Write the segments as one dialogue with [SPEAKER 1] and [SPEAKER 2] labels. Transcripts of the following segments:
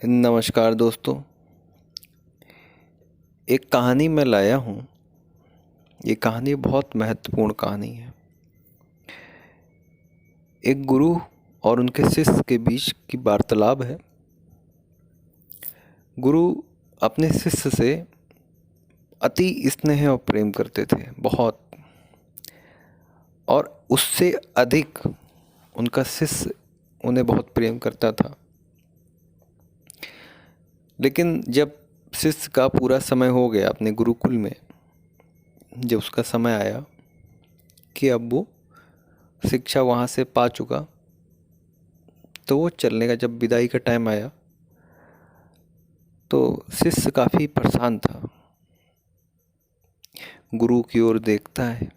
[SPEAKER 1] नमस्कार दोस्तों। एक कहानी मैं लाया हूँ। ये कहानी बहुत महत्वपूर्ण कहानी है। एक गुरु और उनके शिष्य के बीच की वार्तालाप है। गुरु अपने शिष्य से अति स्नेह और प्रेम करते थे, बहुत। और उससे अधिक उनका शिष्य उन्हें बहुत प्रेम करता था। लेकिन जब शिष्य का पूरा समय हो गया अपने गुरुकुल में, जब उसका समय आया कि अब वो शिक्षा वहाँ से पा चुका, तो वो चलने का जब विदाई का टाइम आया तो शिष्य काफ़ी परेशान था। गुरु की ओर देखता है,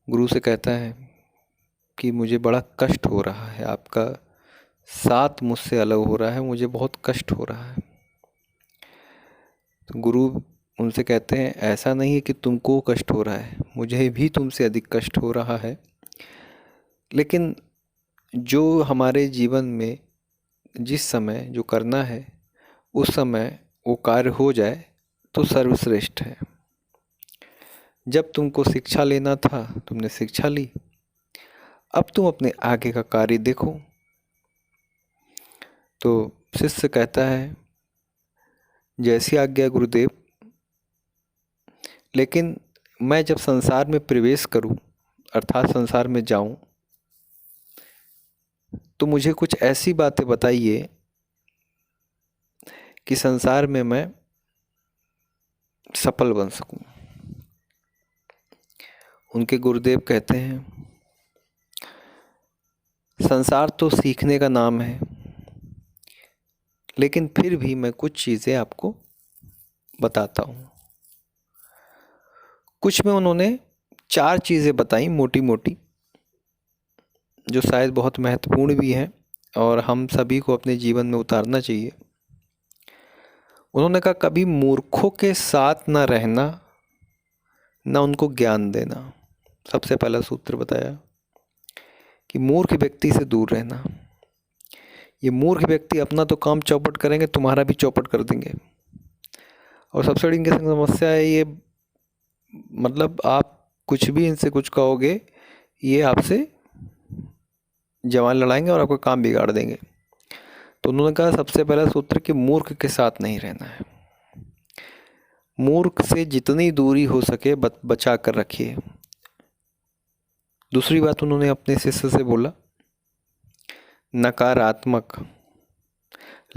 [SPEAKER 1] गुरु से कहता है कि मुझे बड़ा कष्ट हो रहा है, आपका साथ मुझसे अलग हो रहा है, मुझे बहुत कष्ट हो रहा है। तो गुरु उनसे कहते हैं, ऐसा नहीं है कि तुमको कष्ट हो रहा है, मुझे भी तुमसे अधिक कष्ट हो रहा है। लेकिन जो हमारे जीवन में जिस समय जो करना है, उस समय वो कार्य हो जाए तो सर्वश्रेष्ठ है। जब तुमको शिक्षा लेना था, तुमने शिक्षा ली, अब तुम अपने आगे का कार्य देखो। तो शिष्य कहता है, जैसी आज्ञा गुरुदेव। लेकिन मैं जब संसार में प्रवेश करूं, अर्थात संसार में जाऊं, तो मुझे कुछ ऐसी बातें बताइए कि संसार में मैं सफल बन सकूं। उनके गुरुदेव कहते हैं, संसार तो सीखने का नाम है, लेकिन फिर भी मैं कुछ चीज़ें आपको बताता हूँ। कुछ में उन्होंने 4 चीज़ें बताई, मोटी मोटी, जो शायद बहुत महत्वपूर्ण भी हैं और हम सभी को अपने जीवन में उतारना चाहिए। उन्होंने कहा, कभी मूर्खों के साथ न रहना, न उनको ज्ञान देना। सबसे पहला सूत्र बताया कि मूर्ख व्यक्ति से दूर रहना। ये मूर्ख व्यक्ति अपना तो काम चौपट करेंगे, तुम्हारा भी चौपट कर देंगे। और सबसे बड़ी इनकी समस्या है ये, मतलब आप कुछ भी इनसे कुछ कहोगे, ये आपसे जवान लड़ाएंगे और आपका काम बिगाड़ देंगे। तो उन्होंने कहा, सबसे पहला सूत्र कि मूर्ख के साथ नहीं रहना है। मूर्ख से जितनी दूरी हो सके बचा कर रखिए। दूसरी बात उन्होंने अपने शिष्य से बोला, नकारात्मक,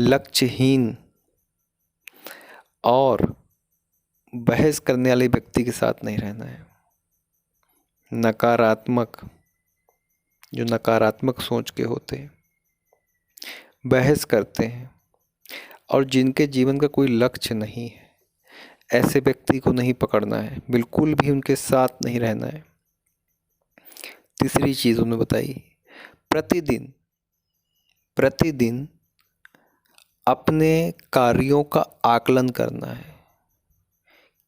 [SPEAKER 1] लक्ष्यहीन और बहस करने वाले व्यक्ति के साथ नहीं रहना है। नकारात्मक, जो नकारात्मक सोच के होते हैं, बहस करते हैं और जिनके जीवन का कोई लक्ष्य नहीं है, ऐसे व्यक्ति को नहीं पकड़ना है, बिल्कुल भी उनके साथ नहीं रहना है। तीसरी चीज़ उन्होंने बताई, प्रतिदिन प्रतिदिन अपने कार्यों का आकलन करना है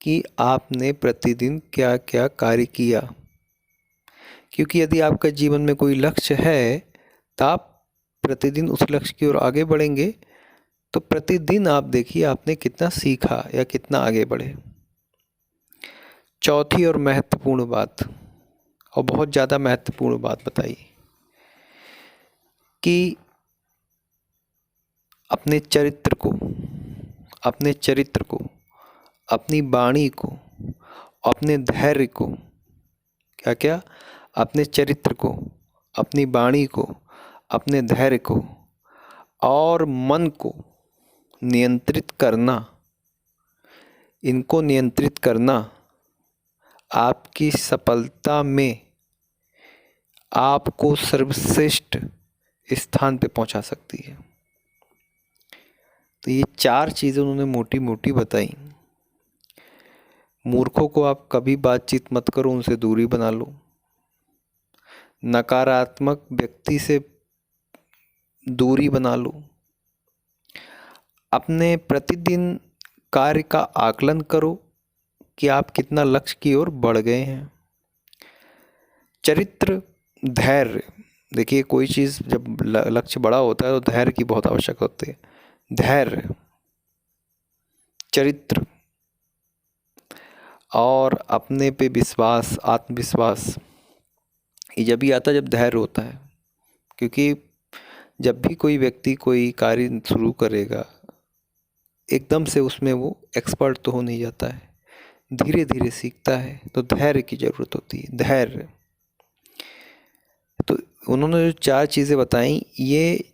[SPEAKER 1] कि आपने प्रतिदिन क्या क्या कार्य किया। क्योंकि यदि आपका जीवन में कोई लक्ष्य है तो आप प्रतिदिन उस लक्ष्य की ओर आगे बढ़ेंगे। तो प्रतिदिन आप देखिए आपने कितना सीखा या कितना आगे बढ़े। चौथी और महत्वपूर्ण बात, और बहुत ज़्यादा महत्वपूर्ण बात बताई कि अपने चरित्र को, अपने चरित्र को, अपनी वाणी को, अपने धैर्य को, क्या क्या, अपने चरित्र को, अपनी वाणी को, अपने धैर्य को और मन को नियंत्रित करना। इनको नियंत्रित करना आपकी सफलता में आपको सर्वश्रेष्ठ स्थान पे पहुंचा सकती है। तो ये 4 चीज़ें उन्होंने मोटी मोटी बताई। मूर्खों को आप कभी बातचीत मत करो, उनसे दूरी बना लो। नकारात्मक व्यक्ति से दूरी बना लो। अपने प्रतिदिन कार्य का आकलन करो कि आप कितना लक्ष्य की ओर बढ़ गए हैं। चरित्र, धैर्य, देखिए, कोई चीज़ जब लक्ष्य बड़ा होता है तो धैर्य की बहुत आवश्यकता होती है। धैर्य, चरित्र और अपने पे विश्वास, आत्मविश्वास, ये जब भी आता है जब धैर्य होता है। क्योंकि जब भी कोई व्यक्ति कोई कार्य शुरू करेगा, एकदम से उसमें वो एक्सपर्ट तो हो नहीं जाता है, धीरे धीरे सीखता है। तो धैर्य की ज़रूरत होती है, धैर्य। तो उन्होंने जो 4 चीज़ें बताई, ये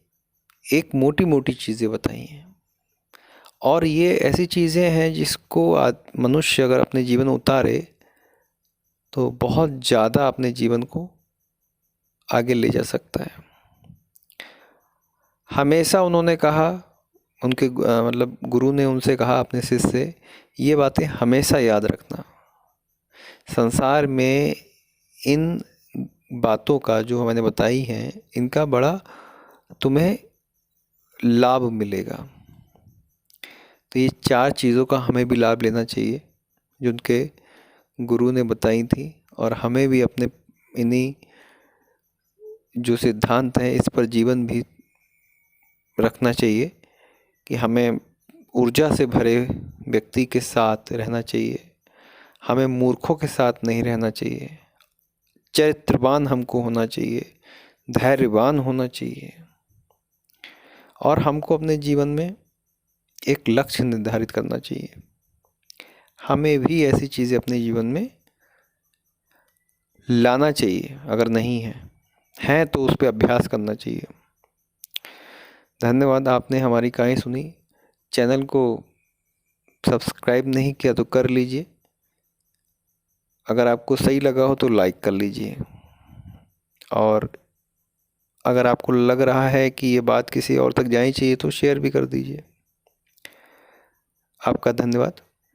[SPEAKER 1] एक मोटी मोटी चीज़ें बताई हैं, और ये ऐसी चीज़ें हैं जिसको मनुष्य अगर अपने जीवन में उतारे तो बहुत ज़्यादा अपने जीवन को आगे ले जा सकता है। हमेशा उन्होंने कहा, उनके मतलब गुरु ने उनसे कहा अपने शिष्य से, ये बातें हमेशा याद रखना। संसार में इन बातों का जो मैंने बताई हैं, इनका बड़ा तुम्हें लाभ मिलेगा। तो ये 4 चीज़ों का हमें भी लाभ लेना चाहिए जो उनके गुरु ने बताई थी, और हमें भी अपने इन्हीं जो सिद्धांत हैं इस पर जीवन भी रखना चाहिए कि हमें ऊर्जा से भरे व्यक्ति के साथ रहना चाहिए, हमें मूर्खों के साथ नहीं रहना चाहिए, चरित्रवान हमको होना चाहिए, धैर्यवान होना चाहिए, और हमको अपने जीवन में एक लक्ष्य निर्धारित करना चाहिए। हमें भी ऐसी चीज़ें अपने जीवन में लाना चाहिए, अगर नहीं है तो उस पर अभ्यास करना चाहिए। धन्यवाद, आपने हमारी कहानी सुनी। चैनल को सब्सक्राइब नहीं किया तो कर लीजिए। अगर आपको सही लगा हो तो लाइक कर लीजिए, और अगर आपको लग रहा है कि ये बात किसी और तक जानी चाहिए तो शेयर भी कर दीजिए। आपका धन्यवाद।